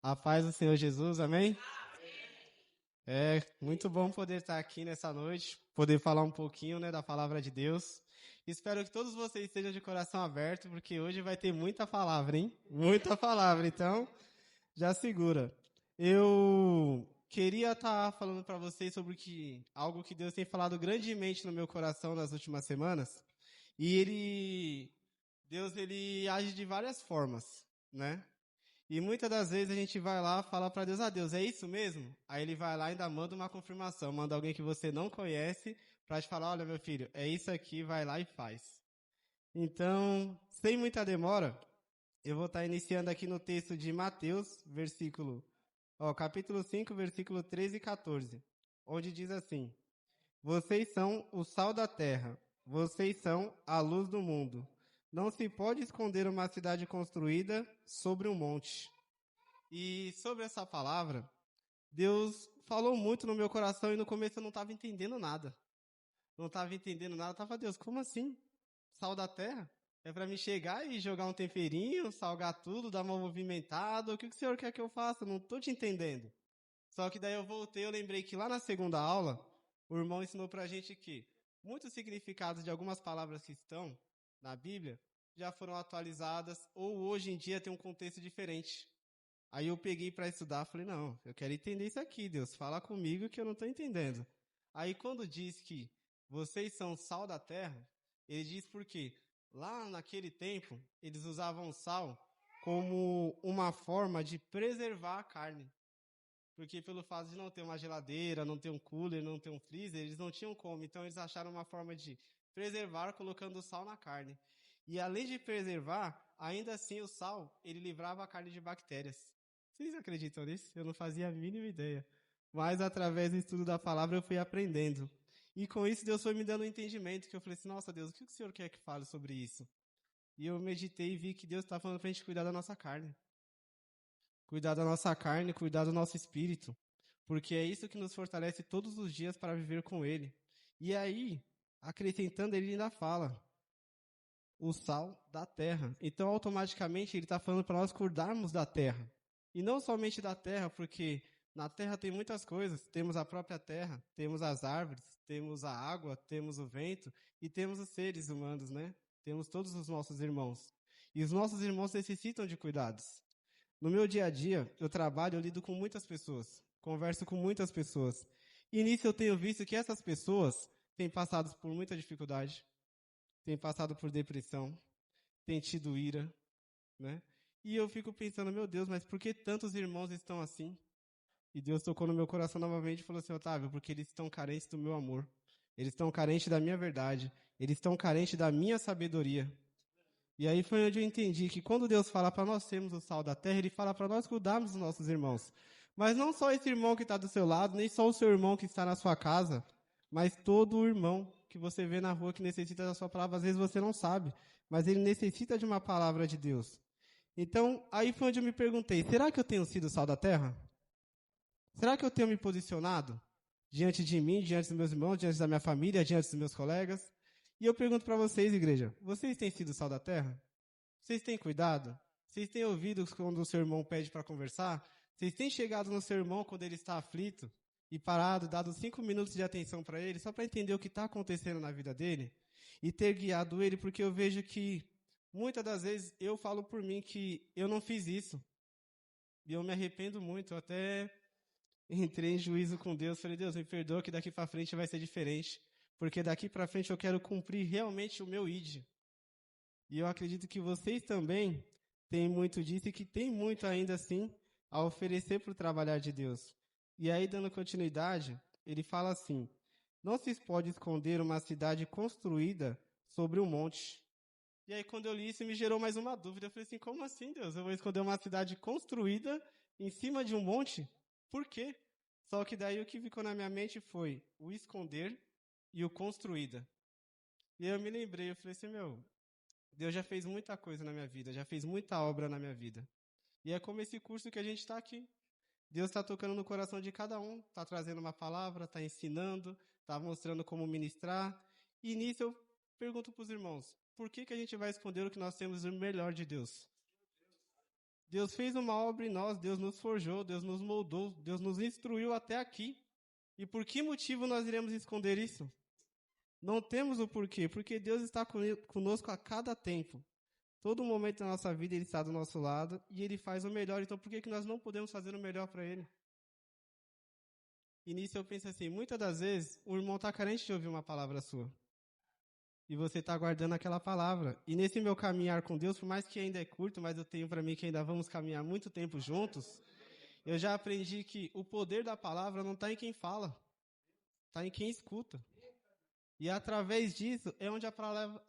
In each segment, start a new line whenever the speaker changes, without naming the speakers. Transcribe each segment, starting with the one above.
A paz do Senhor Jesus, amém? É muito bom poder estar aqui nessa noite, poder falar um pouquinho, da palavra de Deus. Espero que todos vocês estejam de coração aberto, porque hoje vai ter muita palavra, hein? Muita palavra, então já segura. Eu queria estar falando para vocês sobre algo que Deus tem falado grandemente no meu coração nas últimas semanas. Deus ele age de várias formas, né? E muitas das vezes a gente vai lá, fala para Deus, Deus, é isso mesmo? Aí ele vai lá e ainda manda uma confirmação, manda alguém que você não conhece para te falar, olha meu filho, é isso aqui, vai lá e faz. Então, sem muita demora, eu vou estar iniciando aqui no texto de Mateus, capítulo 5, versículo 13 e 14, onde diz assim, vocês são o sal da terra, vocês são a luz do mundo. Não se pode esconder uma cidade construída sobre um monte. E sobre essa palavra, Deus falou muito no meu coração e no começo eu não estava entendendo nada. Não estava entendendo nada. Eu estava, Deus, como assim? Sal da terra? É para me chegar e jogar um temperinho, salgar tudo, dar uma movimentada? O que o Senhor quer que eu faça? Não estou te entendendo. Só que daí eu voltei, eu lembrei que lá na segunda aula, o irmão ensinou pra gente que muitos significados de algumas palavras que estão na Bíblia já foram atualizadas ou hoje em dia tem um contexto diferente. Aí eu peguei para estudar, falei, não, eu quero entender isso aqui, Deus, fala comigo que eu não estou entendendo. Aí quando diz que vocês são sal da terra, ele diz porque lá naquele tempo eles usavam sal como uma forma de preservar a carne. Porque pelo fato de não ter uma geladeira, não ter um cooler, não ter um freezer, eles não tinham como. Então eles acharam uma forma de preservar colocando sal na carne. E além de preservar, ainda assim o sal, ele livrava a carne de bactérias. Vocês acreditam nisso? Eu não fazia a mínima ideia. Mas através do estudo da palavra eu fui aprendendo. E com isso Deus foi me dando um entendimento, que eu falei assim, nossa Deus, o que o Senhor quer que fale sobre isso? E eu meditei e vi que Deus está falando para a gente cuidar da nossa carne. Cuidar da nossa carne, cuidar do nosso espírito. Porque é isso que nos fortalece todos os dias para viver com Ele. E aí, acrescentando, ele ainda fala, o sal da terra. Então, automaticamente, ele está falando para nós cuidarmos da terra. E não somente da terra, porque na terra tem muitas coisas. Temos a própria terra, temos as árvores, temos a água, temos o vento e temos os seres humanos, né? Temos todos os nossos irmãos. E os nossos irmãos necessitam de cuidados. No meu dia a dia, eu trabalho, eu lido com muitas pessoas, converso com muitas pessoas. E nisso eu tenho visto que essas pessoas têm passado por muita dificuldade, têm passado por depressão, têm tido ira, né? E eu fico pensando, meu Deus, mas por que tantos irmãos estão assim? E Deus tocou no meu coração novamente e falou assim, Otávio, porque eles estão carentes do meu amor. Eles estão carentes da minha verdade. Eles estão carentes da minha sabedoria. E aí foi onde eu entendi que quando Deus fala para nós sermos o sal da terra, Ele fala para nós cuidarmos dos nossos irmãos. Mas não só esse irmão que está do seu lado, nem só o seu irmão que está na sua casa, mas todo o irmão que você vê na rua que necessita da sua palavra. Às vezes você não sabe, mas ele necessita de uma palavra de Deus. Então, aí foi onde eu me perguntei, será que eu tenho sido o sal da terra? Será que eu tenho me posicionado diante de mim, diante dos meus irmãos, diante da minha família, diante dos meus colegas? E eu pergunto para vocês, igreja, vocês têm sido o sal da terra? Vocês têm cuidado? Vocês têm ouvido quando o seu irmão pede para conversar? Vocês têm chegado no seu irmão quando ele está aflito e parado, dado 5 minutos de atenção para ele, só para entender o que está acontecendo na vida dele? E ter guiado ele, porque eu vejo que muitas das vezes eu falo por mim que eu não fiz isso. E eu me arrependo muito. Eu até entrei em juízo com Deus. Falei, Deus, me perdoa que daqui para frente vai ser diferente. Porque daqui para frente eu quero cumprir realmente o meu ID. E eu acredito que vocês também têm muito disso e que tem muito ainda assim a oferecer para o trabalhar de Deus. E aí, dando continuidade, ele fala assim, não se pode esconder uma cidade construída sobre um monte. E aí, quando eu li isso, me gerou mais uma dúvida. Eu falei assim, como assim, Deus? Eu vou esconder uma cidade construída em cima de um monte? Por quê? Só que daí o que ficou na minha mente foi o esconder e o construída. E aí eu me lembrei, eu falei assim, Deus já fez muita coisa na minha vida, já fez muita obra na minha vida. E é como esse curso que a gente está aqui. Deus está tocando no coração de cada um, está trazendo uma palavra, está ensinando, está mostrando como ministrar. E nisso eu pergunto para os irmãos, por que a gente vai esconder o que nós temos o melhor de Deus? Deus fez uma obra em nós, Deus nos forjou, Deus nos moldou, Deus nos instruiu até aqui. E por que motivo nós iremos esconder isso? Não temos o porquê, porque Deus está conosco a cada tempo. Todo momento da nossa vida Ele está do nosso lado e Ele faz o melhor. Então por que nós não podemos fazer o melhor para Ele? E nisso eu penso assim, muitas das vezes o irmão está carente de ouvir uma palavra sua. E você está guardando aquela palavra. E nesse meu caminhar com Deus, por mais que ainda é curto, mas eu tenho para mim que ainda vamos caminhar muito tempo juntos, eu já aprendi que o poder da palavra não está em quem fala, está em quem escuta. E através disso é onde a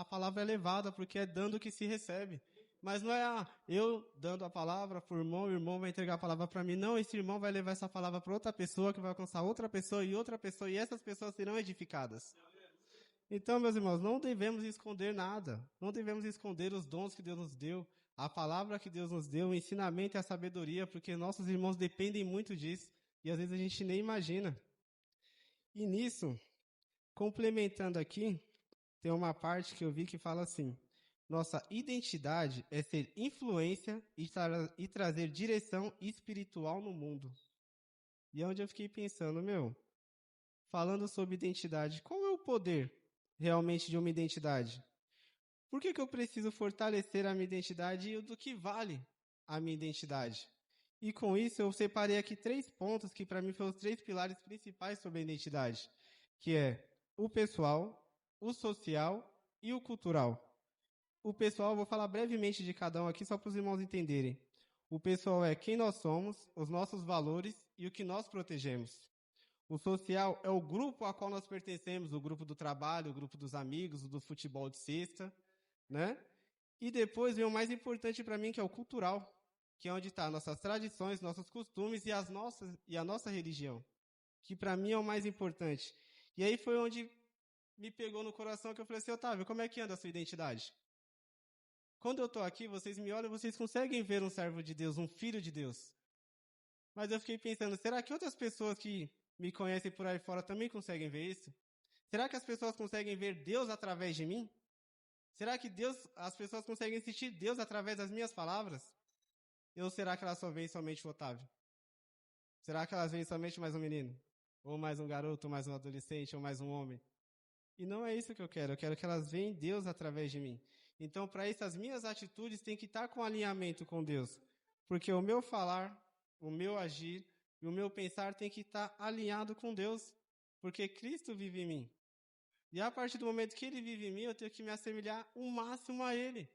palavra é levada, porque é dando que se recebe. Mas não é eu dando a palavra para o irmão vai entregar a palavra para mim. Não, esse irmão vai levar essa palavra para outra pessoa, que vai alcançar outra pessoa, e essas pessoas serão edificadas. Então, meus irmãos, não devemos esconder nada. Não devemos esconder os dons que Deus nos deu, a palavra que Deus nos deu, o ensinamento e a sabedoria, porque nossos irmãos dependem muito disso. E às vezes a gente nem imagina. E nisso, complementando aqui, tem uma parte que eu vi que fala assim: nossa identidade é ser influência e trazer direção espiritual no mundo. E é onde eu fiquei pensando, falando sobre identidade, qual é o poder realmente de uma identidade? Por que eu preciso fortalecer a minha identidade e do que vale a minha identidade? E com isso eu separei aqui 3 pontos que para mim foram os 3 pilares principais sobre a identidade, que é o pessoal, o social e o cultural. O pessoal, eu vou falar brevemente de cada um aqui só para os irmãos entenderem. O pessoal é quem nós somos, os nossos valores e o que nós protegemos. O social é o grupo a qual nós pertencemos, o grupo do trabalho, o grupo dos amigos, o do futebol de sexta, né? E depois vem o mais importante para mim, que é o cultural, que é onde está nossas tradições, nossos costumes e a nossa religião, que para mim é o mais importante. E aí foi onde me pegou no coração que eu falei assim: Otávio, como é que anda a sua identidade? Quando eu estou aqui, vocês me olham, vocês conseguem ver um servo de Deus, um filho de Deus. Mas eu fiquei pensando, será que outras pessoas que me conhecem por aí fora também conseguem ver isso? Será que as pessoas conseguem ver Deus através de mim? Será que as pessoas conseguem sentir Deus através das minhas palavras? Ou será que elas só veem somente o Otávio? Será que elas veem somente mais um menino? Ou mais um garoto, ou mais um adolescente, ou mais um homem? E não é isso que eu quero que elas vejam Deus através de mim. Então, para isso, as minhas atitudes têm que estar com alinhamento com Deus. Porque o meu falar, o meu agir e o meu pensar tem que estar alinhado com Deus. Porque Cristo vive em mim. E a partir do momento que Ele vive em mim, eu tenho que me assemelhar o máximo a Ele.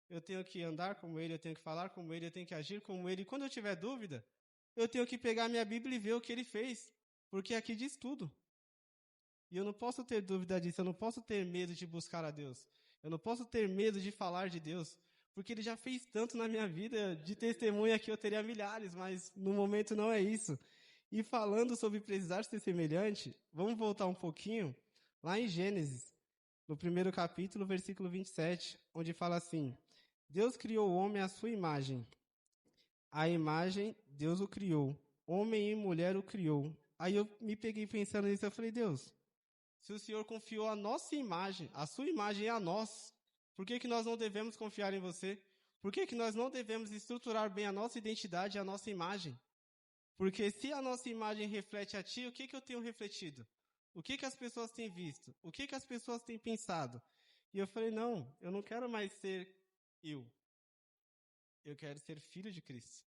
Eu tenho que andar como Ele, eu tenho que falar como Ele, eu tenho que agir como Ele. E quando eu tiver dúvida, eu tenho que pegar minha Bíblia e ver o que Ele fez. Porque aqui diz tudo. E eu não posso ter dúvida disso, eu não posso ter medo de buscar a Deus. Eu não posso ter medo de falar de Deus, porque Ele já fez tanto na minha vida, de testemunha que eu teria milhares, mas no momento não é isso. E falando sobre precisar ser semelhante, vamos voltar um pouquinho lá em Gênesis, no 1º capítulo, versículo 27, onde fala assim: Deus criou o homem à sua imagem. A imagem, Deus o criou. Homem e mulher o criou. Aí eu me peguei pensando nisso, eu falei: Deus, se o Senhor confiou a nossa imagem, a sua imagem a nós, por que nós não devemos confiar em você? Por que nós não devemos estruturar bem a nossa identidade e a nossa imagem? Porque se a nossa imagem reflete a ti, o que eu tenho refletido? O que as pessoas têm visto? O que as pessoas têm pensado? E eu falei: não, eu não quero mais ser eu. Eu quero ser filho de Cristo.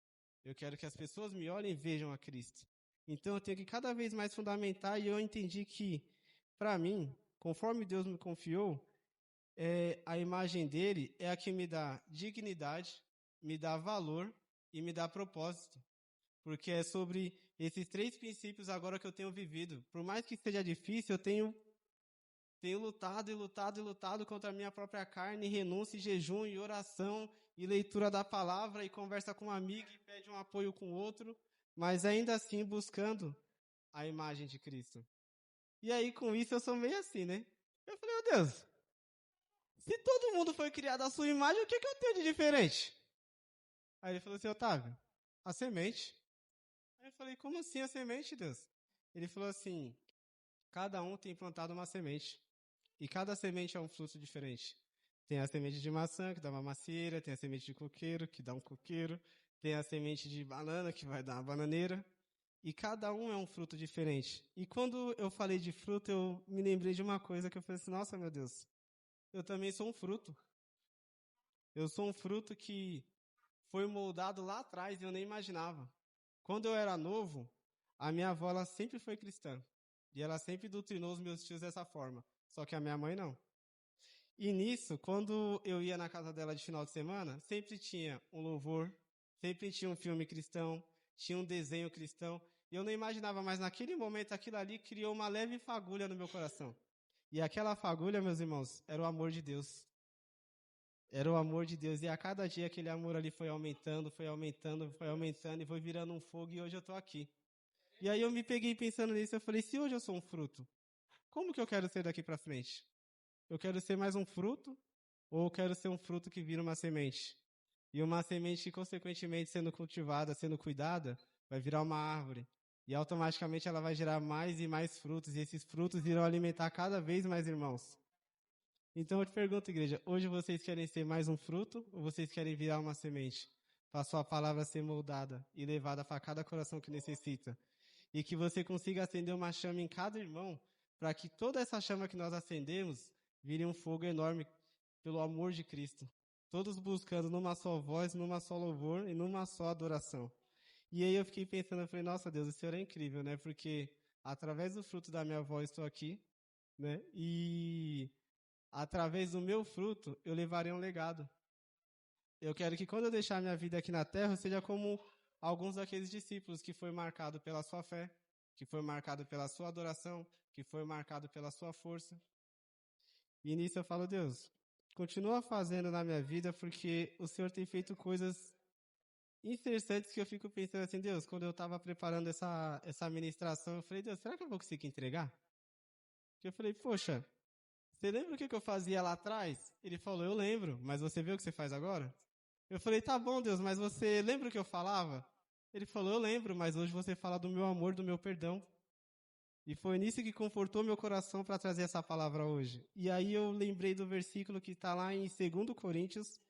Eu quero que as pessoas me olhem e vejam a Cristo. Então eu tenho que cada vez mais fundamentar, e eu entendi que, para mim, conforme Deus me confiou, a imagem dele é a que me dá dignidade, me dá valor e me dá propósito. Porque é sobre esses 3 princípios agora que eu tenho vivido. Por mais que seja difícil, eu tenho lutado contra a minha própria carne, renúncia, e jejum, e oração, e leitura da palavra, e conversa com um amigo, e pede um apoio com outro, mas ainda assim buscando a imagem de Cristo. E aí, com isso, eu sou meio assim, né? Eu falei: meu Deus, se todo mundo foi criado à sua imagem, o que eu tenho de diferente? Aí ele falou assim: Otávio, a semente. Aí eu falei: como assim a semente, Deus? Ele falou assim: cada um tem plantado uma semente. E cada semente é um fruto diferente. Tem a semente de maçã, que dá uma macieira, tem a semente de coqueiro, que dá um coqueiro, tem a semente de banana, que vai dar uma bananeira, e cada um é um fruto diferente. E quando eu falei de fruto, eu me lembrei de uma coisa que eu falei assim, nossa, meu Deus, eu também sou um fruto. Eu sou um fruto que foi moldado lá atrás e eu nem imaginava. Quando eu era novo, a minha avó ela sempre foi cristã. E ela sempre doutrinou os meus tios dessa forma. Só que a minha mãe não. E nisso, quando eu ia na casa dela de final de semana, sempre tinha um louvor, sempre tinha um filme cristão, tinha um desenho cristão. E eu não imaginava, mas naquele momento aquilo ali criou uma leve fagulha no meu coração. E aquela fagulha, meus irmãos, era o amor de Deus. Era o amor de Deus. E a cada dia aquele amor ali foi aumentando, foi aumentando, foi aumentando e foi virando um fogo e hoje eu tô aqui. E aí eu me peguei pensando nisso, eu falei, se hoje eu sou um fruto, como que eu quero ser daqui pra frente? Eu quero ser mais um fruto ou eu quero ser um fruto que vira uma semente? E uma semente que, consequentemente, sendo cultivada, sendo cuidada, vai virar uma árvore. E automaticamente ela vai gerar mais e mais frutos, e esses frutos irão alimentar cada vez mais irmãos. Então eu te pergunto, igreja, hoje vocês querem ser mais um fruto ou vocês querem virar uma semente? Para a sua palavra ser moldada e levada para cada coração que necessita. E que você consiga acender uma chama em cada irmão, para que toda essa chama que nós acendemos vire um fogo enorme pelo amor de Cristo. Todos buscando numa só voz, numa só louvor e numa só adoração. E aí eu fiquei pensando, eu falei, nossa Deus, o Senhor é incrível, né? Porque através do fruto da minha avó estou aqui, né? E através do meu fruto eu levarei um legado. Eu quero que quando eu deixar minha vida aqui na terra, eu seja como alguns daqueles discípulos que foi marcado pela sua fé, que foi marcado pela sua adoração, que foi marcado pela sua força. E nisso eu falo, Deus, continua fazendo na minha vida, porque o Senhor tem feito coisas interessantes que eu fico pensando assim, Deus, quando eu estava preparando essa ministração, eu falei, Deus, será que eu vou conseguir entregar? Porque eu falei, poxa, você lembra o que eu fazia lá atrás? Ele falou, eu lembro, mas você vê o que você faz agora? Eu falei, tá bom, Deus, mas você lembra o que eu falava? Ele falou, eu lembro, mas hoje você fala do meu amor, do meu perdão. E foi nisso que confortou meu coração para trazer essa palavra hoje. E aí eu lembrei do versículo que está lá em 2 Coríntios,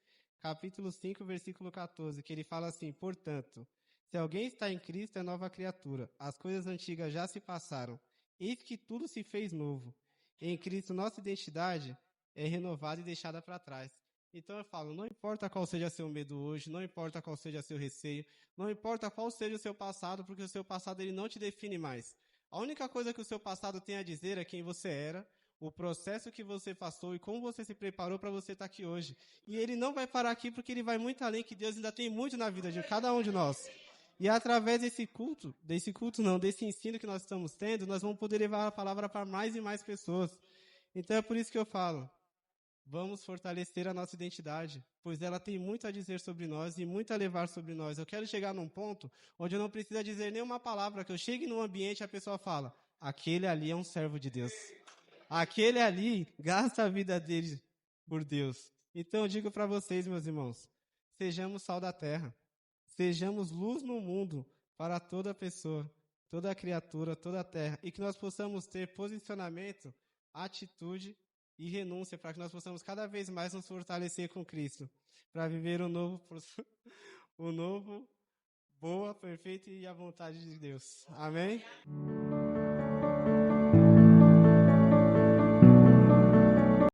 capítulo 5, versículo 14, que ele fala assim, portanto, se alguém está em Cristo é nova criatura, as coisas antigas já se passaram, eis que tudo se fez novo. Em Cristo nossa identidade é renovada e deixada para trás. Então eu falo, não importa qual seja seu medo hoje, não importa qual seja seu receio, não importa qual seja o seu passado, porque o seu passado ele não te define mais. A única coisa que o seu passado tem a dizer é quem você era, o processo que você passou e como você se preparou para você estar aqui hoje. E ele não vai parar aqui porque ele vai muito além, que Deus ainda tem muito na vida de cada um de nós. E através desse desse ensino que nós estamos tendo, nós vamos poder levar a palavra para mais e mais pessoas. Então é por isso que eu falo, vamos fortalecer a nossa identidade, pois ela tem muito a dizer sobre nós e muito a levar sobre nós. Eu quero chegar num ponto onde eu não preciso dizer nenhuma palavra, que eu chegue num ambiente e a pessoa fala, aquele ali é um servo de Deus. Aquele ali gasta a vida dele por Deus. Então eu digo para vocês, meus irmãos, sejamos sal da terra, sejamos luz no mundo para toda pessoa, toda criatura, toda a terra, e que nós possamos ter posicionamento, atitude e renúncia para que nós possamos cada vez mais nos fortalecer com Cristo, para viver o novo, boa, perfeita e a vontade de Deus. Amém?